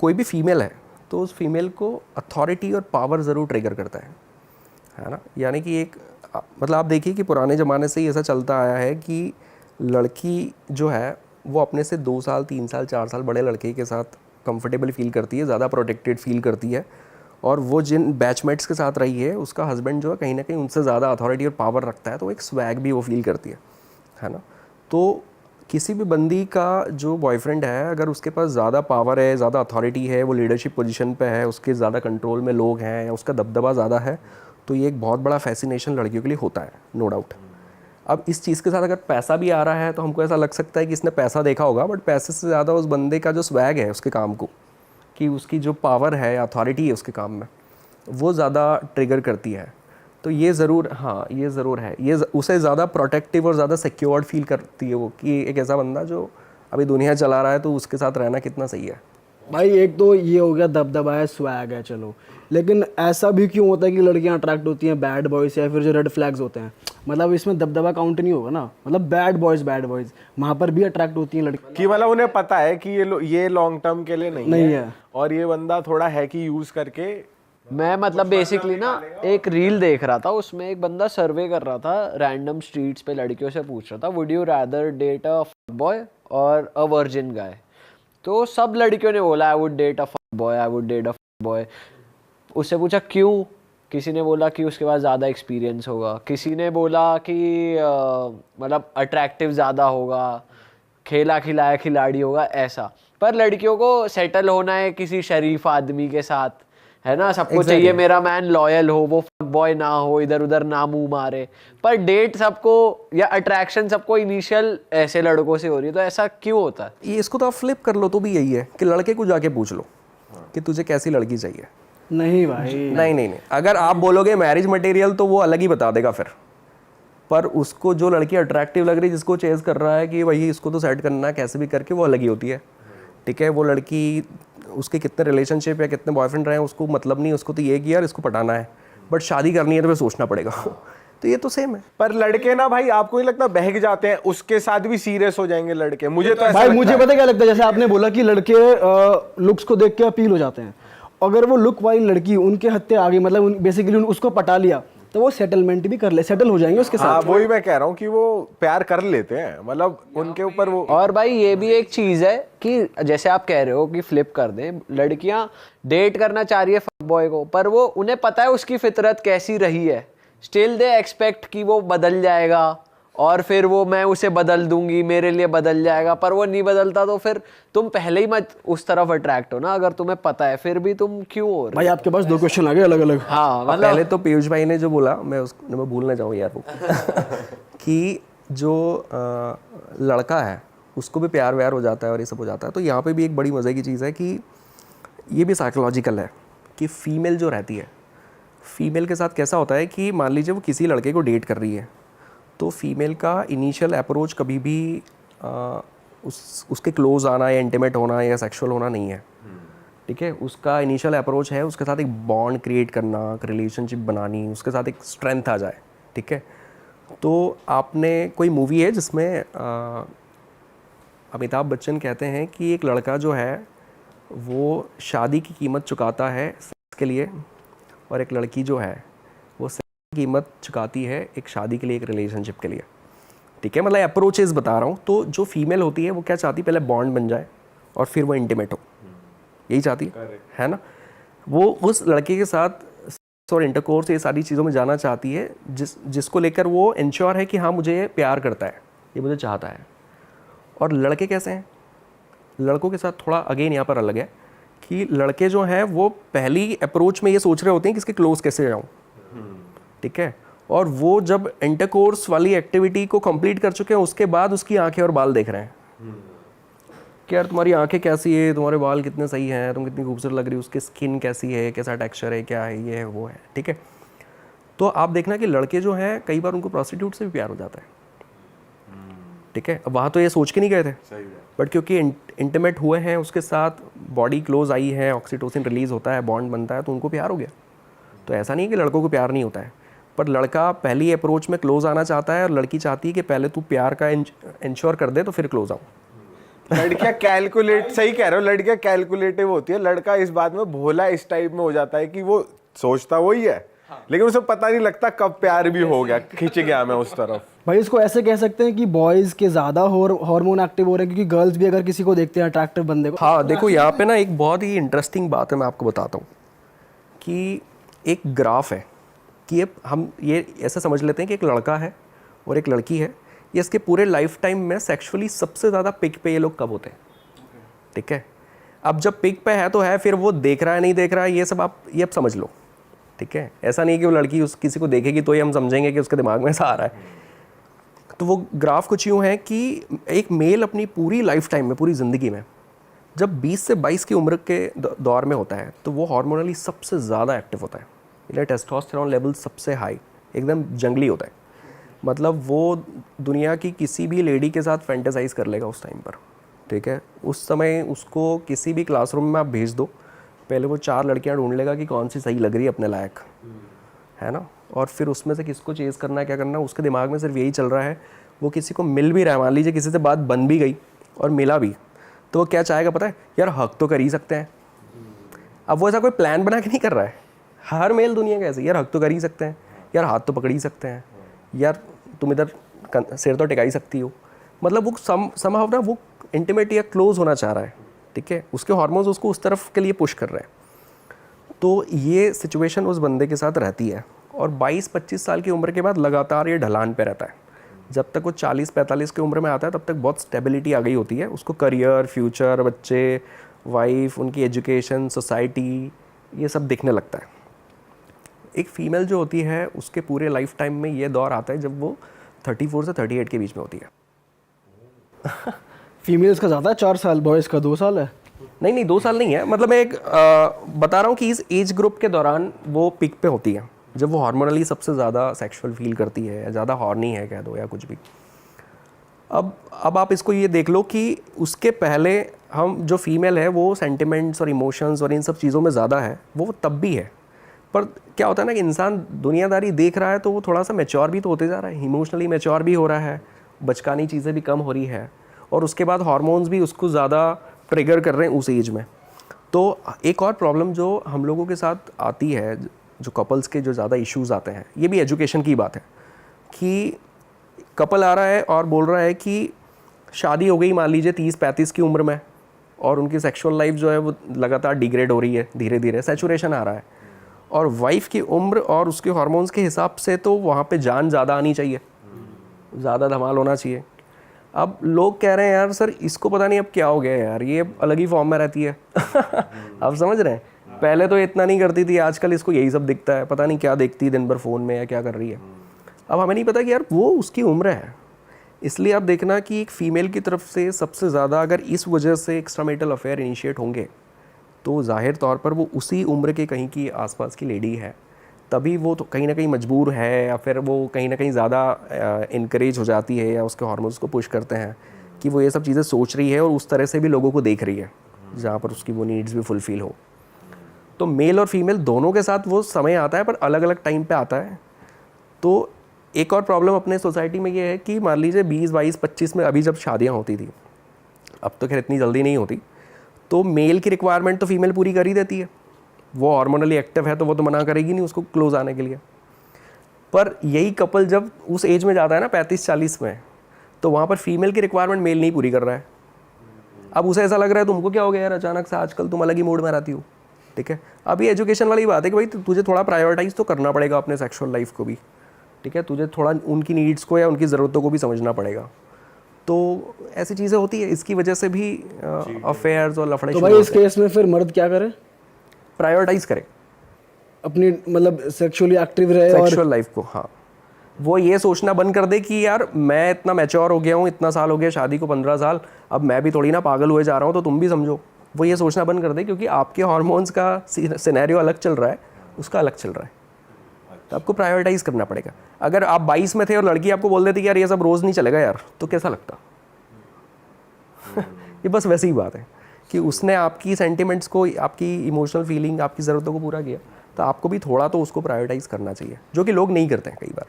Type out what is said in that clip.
कोई भी फीमेल है तो उस फीमेल को अथॉरिटी और पावर ज़रूर ट्रिगर करता है ना। यानी कि एक मतलब आप देखिए कि पुराने ज़माने से ही ऐसा चलता आया है कि लड़की जो है वो अपने से 2 साल 3 साल 4 साल बड़े लड़के के साथ कंफर्टेबल फील करती है, ज़्यादा प्रोटेक्टेड फील करती है, और वो जिन बैचमेट्स के साथ रही है उसका हस्बैंड जो है कहीं ना कहीं उनसे ज़्यादा अथॉरिटी और पावर रखता है, तो एक स्वैग भी वो फील करती है ना। तो किसी भी बंदी का जो बॉयफ्रेंड है अगर उसके पास ज़्यादा पावर है, ज़्यादा अथॉरिटी है, वो लीडरशिप पोजीशन पे है, उसके ज़्यादा कंट्रोल में लोग हैं या उसका दबदबा ज़्यादा है, तो ये एक बहुत बड़ा फैसिनेशन लड़कियों के लिए होता है, नो डाउट। अब इस चीज़ के साथ अगर पैसा भी आ रहा है तो हमको ऐसा लग सकता है कि इसने पैसा देखा होगा, बट पैसे से ज़्यादा उस बंदे का जो स्वैग है उसके काम को, कि उसकी जो पावर है या अथॉरिटी है उसके काम में, वो ज़्यादा ट्रिगर करती है। तो ये ज़रूर, हाँ ये ज़रूर है, ये उसे ज़्यादा प्रोटेक्टिव और ज़्यादा सिक्योर्ड फील करती है वो, कि एक ऐसा बंदा जो अभी दुनिया चला रहा है तो उसके साथ रहना कितना सही है। भाई एक तो ये हो गया दबदबा है, स्वैग है, चलो, लेकिन ऐसा भी क्यों होता है कि लड़कियां अट्रैक्ट होती हैं बैड बॉयज या फिर जो रेड फ्लैग्स होते हैं? मतलब इसमें दबदबा काउंट नहीं होगा ना, मतलब बैड बॉयज वहाँ पर भी अट्रैक्ट होती हैं लड़की कि मतलब उन्हें पता है कि ये लॉन्ग टर्म के लिए नहीं है और ये बंदा थोड़ा है कि यूज करके। मैं मतलब बेसिकली ना एक रील देख रहा था, उसमें एक बंदा सर्वे कर रहा था, रैंडम स्ट्रीट्स पे लड़कियों से पूछ रहा था would you rather date a boy और अ वर्जिन गाय। तो सब लड़कियों ने बोला I would date a boy, I would date a boy. उससे पूछा क्यों, किसी ने बोला कि उसके पास ज़्यादा एक्सपीरियंस होगा, किसी ने बोला कि मतलब अट्रैक्टिव ज़्यादा होगा, खेला खिलाया खिलाड़ी होगा ऐसा। पर लड़कियों को सेटल होना है किसी शरीफ आदमी के साथ, है ना, सबको चाहिए मेरा मैन लॉयल हो, वो फक बॉय ना हो, इधर उधर ना मुंह मारे। पर डेट सबको या अट्रैक्शन सबको इनिशियल ऐसे लड़कों से हो रही है, तो ऐसा क्यों होता है? ये इसको तो आप फ्लिप कर लो तो भी यही है कि लड़के को जाके पूछ लो कि तुझे कैसी लड़की चाहिए। नहीं भाई, नहीं, अगर आप बोलोगे मैरिज मटेरियल तो वो अलग ही बता देगा फिर, पर उसको जो लड़की अट्रैक्टिव लग रही है, जिसको चेज कर रहा है कि भाई इसको तो सेट करना है कैसे भी करके, वो अलग ही होती है। ठीक है, वो लड़की उसके कितने रिलेशनशिप या कितने बॉयफ्रेंड रहे हैं उसको मतलब नहीं, उसको तो ये कि यार इसको पटाना है, बट शादी करनी है तो फिर सोचना पड़ेगा। तो ये तो सेम है। पर लड़के ना भाई आपको नहीं लगता बहक जाते हैं, उसके साथ भी सीरियस हो जाएंगे लड़के? मुझे तो ऐसा भाई लगता मुझे है। पता क्या लगता है, जैसे आपने बोला कि लड़के लुक्स को देख के अपील हो जाते हैं, अगर वो लुक वाली लड़की उनके हत्ते आ गई, मतलब बेसिकली उसको पटा लिया, तो वो सेटलमेंट भी कर ले, सेटल हो जाएंगे उसके हाँ साथ। वही मैं कह रहा हूँ कि वो प्यार कर लेते हैं, मतलब उनके ऊपर वो। और भाई ये भी एक चीज है कि जैसे आप कह रहे हो कि फ्लिप कर दें, लड़कियां डेट करना चाह रही है फक बॉय को, पर वो उन्हें पता है उसकी फितरत कैसी रही है, स्टिल दे एक्सपेक्ट कि वो बदल जाएगा और फिर वो मैं उसे बदल दूंगी, मेरे लिए बदल जाएगा। पर वो नहीं बदलता तो फिर तुम पहले ही मत उस तरफ अट्रैक्ट हो ना, अगर तुम्हें पता है, फिर भी तुम क्यों हो रहे? भाई आपके पास 2 क्वेश्चन आ गए अलग अलग। हाँ मतलब पहले तो पीयूष भाई ने जो बोला मैं भूलना चाहूँ यार वो कि जो लड़का है उसको भी प्यार व्यार हो जाता है और ये सब हो जाता है। तो यहाँ पे भी एक बड़ी मज़े की चीज़ है कि ये भी साइकोलॉजिकल है कि फ़ीमेल जो रहती है, फ़ीमेल के साथ कैसा होता है कि मान लीजिए वो किसी लड़के को डेट कर रही है, तो फीमेल का इनिशियल अप्रोच कभी भी उसके क्लोज आना या इंटीमेट होना या सेक्सुअल होना नहीं है। ठीक है, उसका इनिशियल अप्रोच है उसके साथ एक बॉन्ड क्रिएट करना, एक रिलेशनशिप बनानी, उसके साथ एक स्ट्रेंथ आ जाए। ठीक है, तो आपने कोई मूवी है जिसमें अमिताभ बच्चन कहते हैं कि एक लड़का जो है वो शादी की कीमत चुकाता है सेक्स के लिए, और एक लड़की जो है वो कीमत चुकाती है एक शादी के लिए, एक रिलेशनशिप के लिए। ठीक है, मतलब अप्रोचेस बता रहा हूँ। तो जो फीमेल होती है वो क्या चाहती है, पहले बॉन्ड बन जाए और फिर वो इंटीमेट हो, यही चाहती है ना। वो उस लड़के के साथ और इंटरकोर्स ये सारी चीज़ों में जाना चाहती है जिसको लेकर वो इंश्योर है कि हाँ मुझे ये प्यार करता है, ये मुझे चाहता है। और लड़के कैसे हैं, लड़कों के साथ थोड़ा अगेन यहाँ पर अलग है कि लड़के जो हैं वो पहली अप्रोच में ये सोच रहे होते हैं कि इसके क्लोज कैसे जाऊँ। ठीक है, और वो जब इंटरकोर्स वाली एक्टिविटी को कंप्लीट कर चुके हैं उसके बाद उसकी आंखें और बाल देख रहे हैं कि यार तुम्हारी आंखें कैसी है, तुम्हारे बाल कितने सही हैं, तुम कितनी खूबसूरत लग रही हो, उसकी स्किन कैसी है, कैसा टेक्सचर है, क्या है, ये है वो है। ठीक है, तो आप देखना कि लड़के जो हैं कई बार उनको प्रोस्टिट्यूट से भी प्यार हो जाता है। ठीक है, अब वहाँ तो ये सोच के नहीं गए थे, बट क्योंकि इंटीमेट हुए हैं उसके साथ, बॉडी क्लोज आई है, ऑक्सीटोसिन रिलीज होता है, बॉन्ड बनता है, तो उनको प्यार हो गया। तो ऐसा नहीं है कि लड़कों को प्यार नहीं होता है, पर लड़का पहली अप्रोच में क्लोज आना चाहता है और लड़की चाहती है कि पहले तू प्यार का इंश्योर कर दे तो फिर क्लोज आऊँ। लड़कियां कैलकुलेट, सही कह रहे हो, लड़कियां कैलकुलेटिव होती है, लड़का इस बात में भोला इस टाइप में हो जाता है कि वो सोचता वही है, लेकिन उसे पता नहीं लगता कब प्यार भी हो गया, खिंच गया मैं उस तरफ। भाई इसको ऐसे कह सकते हैं कि बॉयज के ज़्यादा हार्मोन एक्टिव हो रहे हैं, क्योंकि गर्ल्स भी अगर किसी को देखते हैं अट्रैक्टिव बंदे को। हाँ देखो, यहाँ पे ना एक बहुत ही इंटरेस्टिंग बात है, मैं आपको बताता हूँ कि एक ग्राफ है कि हम ये ऐसा समझ लेते हैं कि एक लड़का है और एक लड़की है, ये इसके पूरे लाइफ टाइम में सेक्सुअली सबसे ज़्यादा पिक पे ये लोग कब होते हैं, ठीक है। अब जब पिक पे है तो है, फिर वो देख रहा है नहीं देख रहा है ये सब आप ये अब समझ लो, ठीक है। ऐसा नहीं कि वो लड़की उस किसी को देखेगी तो ही हम समझेंगे कि उसके दिमाग में ऐसा आ रहा है। तो वो ग्राफ कुछ यूँ है कि एक मेल अपनी पूरी लाइफ टाइम में, पूरी ज़िंदगी में, जब 20 से 22 की उम्र के दौर में होता है तो वो हार्मोनली सबसे ज़्यादा एक्टिव होता है, यानी टेस्टोस्टेरोन लेवल सबसे हाई, एकदम जंगली होता है। मतलब वो दुनिया की किसी भी लेडी के साथ फैंटेसाइज कर लेगा उस टाइम पर, ठीक है। उस समय उसको किसी भी क्लासरूम में आप भेज दो, पहले वो 4 लड़कियां ढूंढ लेगा कि कौन सी सही लग रही है अपने लायक, है ना, और फिर उसमें से किसको चेज़ करना है, क्या करना है, उसके दिमाग में सिर्फ यही चल रहा है। वो किसी को मिल भी रहा है, मान लीजिए किसी से बात बन भी गई और मिला भी, तो वो क्या चाहेगा पता है, यार हक तो कर ही सकते हैं। अब वो ऐसा कोई प्लान बना के नहीं कर रहा है, हर मेल दुनिया का ऐसे, यार हक तो कर ही सकते हैं, यार हाथ तो पकड़ ही सकते हैं, यार तुम इधर सिर तो टिका ही सकती हो। मतलब वो समहाउ ना वो इंटीमेट या क्लोज होना चाह रहा है, ठीक है। उसके हार्मोन्स उसको उस तरफ के लिए पुश कर रहे हैं। तो ये सिचुएशन उस बंदे के साथ रहती है और 22-25 साल की उम्र के बाद लगातार ये ढलान पे रहता है। जब तक वो 40-45 की उम्र में आता है तब तक बहुत स्टेबिलिटी आ गई होती है, उसको करियर, फ्यूचर, बच्चे, वाइफ, उनकी एजुकेशन, सोसाइटी, ये सब दिखने लगता है। एक फ़ीमेल जो होती है उसके पूरे लाइफ टाइम में ये दौर आता है जब वो 34 से 38 के बीच में होती है। फीमेल्स का ज़्यादा 4 साल, बॉयज़ का 2 साल है। नहीं 2 साल नहीं है, मतलब मैं एक बता रहा हूँ कि इस एज ग्रुप के दौरान वो पिक पे होती है, जब वो हार्मोनली सबसे ज़्यादा सेक्सुअल फील करती है, ज़्यादा हॉर्नी है कह दो या कुछ भी। अब आप इसको ये देख लो कि उसके पहले हम जो फीमेल है वो सेंटिमेंट्स और इमोशंस और इन सब चीज़ों में ज़्यादा है, वो तब भी है। पर क्या होता है ना कि इंसान दुनियादारी देख रहा है तो वो थोड़ा सा मैच्योर भी तो होते जा रहा है, इमोशनली मैच्योर भी हो रहा है, बचकानी चीज़ें भी कम हो रही है, और उसके बाद हार्मोन्स भी उसको ज़्यादा ट्रिगर कर रहे हैं उस एज में। तो एक और प्रॉब्लम जो हम लोगों के साथ आती है, जो कपल्स के जो ज़्यादा इश्यूज़ आते हैं, ये भी एजुकेशन की बात है कि कपल आ रहा है और बोल रहा है कि शादी हो गई मान लीजिए 30-35 की उम्र में, और उनकी सेक्सुअल लाइफ जो है वो लगातार डिग्रेड हो रही है, धीरे धीरे सैचुरेशन आ रहा है, और वाइफ की उम्र और उसके हार्मोन्स के हिसाब से तो वहाँ पे जान ज़्यादा आनी चाहिए, ज़्यादा धमाल होना चाहिए। अब लोग कह रहे हैं यार सर इसको पता नहीं अब क्या हो गया यार, ये अलग ही फॉर्म में रहती है। आप समझ रहे हैं, पहले तो इतना नहीं करती थी, आजकल इसको यही सब दिखता है, पता नहीं क्या देखती है दिन भर फ़ोन में या क्या कर रही है। अब हमें नहीं पता कि यार वो उसकी उम्र है। इसलिए आप देखना कि एक फ़ीमेल की तरफ से सबसे ज़्यादा अगर इस वजह से एक्स्ट्रामैरिटल अफेयर इनिशिएट होंगे तो ज़ाहिर तौर पर वो उसी उम्र के कहीं की आसपास की लेडी है, तभी वो तो कहीं ना कहीं मजबूर है, या फिर वो कहीं ना कहीं ज़्यादा इनकरेज हो जाती है या उसके हार्मोन्स को पुश करते हैं कि वो ये सब चीज़ें सोच रही है और उस तरह से भी लोगों को देख रही है जहाँ पर उसकी वो नीड्स भी फुलफ़िल हो। तो मेल और फीमेल दोनों के साथ वो समय आता है, पर अलग अलग टाइम पे आता है। तो एक और प्रॉब्लम अपने सोसाइटी में ये है कि मान लीजिए 20-22-25 में अभी जब शादियाँ होती थी, अब तो खैर इतनी जल्दी नहीं होती, तो मेल की रिक्वायरमेंट तो फीमेल पूरी कर ही देती है, वो हार्मोनली एक्टिव है तो वो तो मना करेगी नहीं उसको क्लोज आने के लिए। पर यही कपल जब उस एज में जाता है ना 35-40 में, तो वहाँ पर फीमेल की रिक्वायरमेंट मेल नहीं पूरी कर रहा है। अब उसे ऐसा लग रहा है तुमको क्या हो गया यार अचानक से, आजकल तुम अलग ही मूड में रहती हो, ठीक है। अब ये एजुकेशन वाली बात है कि भाई तुझे थोड़ा प्रायोरिटाइज तो करना पड़ेगा अपने सेक्सुअल लाइफ को भी, ठीक है, तुझे थोड़ा उनकी नीड्स को या उनकी ज़रूरतों को भी समझना पड़ेगा। तो ऐसी चीज़ें होती है, इसकी वजह से भी अफेयर्स और लफड़े। तो भाई इस केस में फिर मर्द क्या करे? प्रायोरिटाइज करे अपनी मतलब सेक्सुअली एक्टिव रहे सेक्सुअल लाइफ को। हाँ, वो ये सोचना बंद कर दे कि यार मैं इतना मैच्योर हो गया हूँ, इतना साल हो गया शादी को, 15 साल, अब मैं भी थोड़ी ना पागल हुए जा रहा हूँ तो तुम भी समझो। वो ये सोचना बंद कर दे क्योंकि आपके हार्मोन्स का सिनेरियो अलग चल रहा है, उसका अलग चल रहा है, तो आपको प्रायोरिटाइज करना पड़ेगा। अगर आप 22 में थे और लड़की आपको बोल देती कि यार ये सब रोज़ नहीं चलेगा यार, तो कैसा लगता? ये बस वैसी ही बात है कि उसने आपकी सेंटिमेंट्स को, आपकी इमोशनल फीलिंग, आपकी ज़रूरतों को पूरा किया, तो आपको भी थोड़ा तो उसको प्रायोरिटाइज करना चाहिए, जो कि लोग नहीं करते हैं कई बार।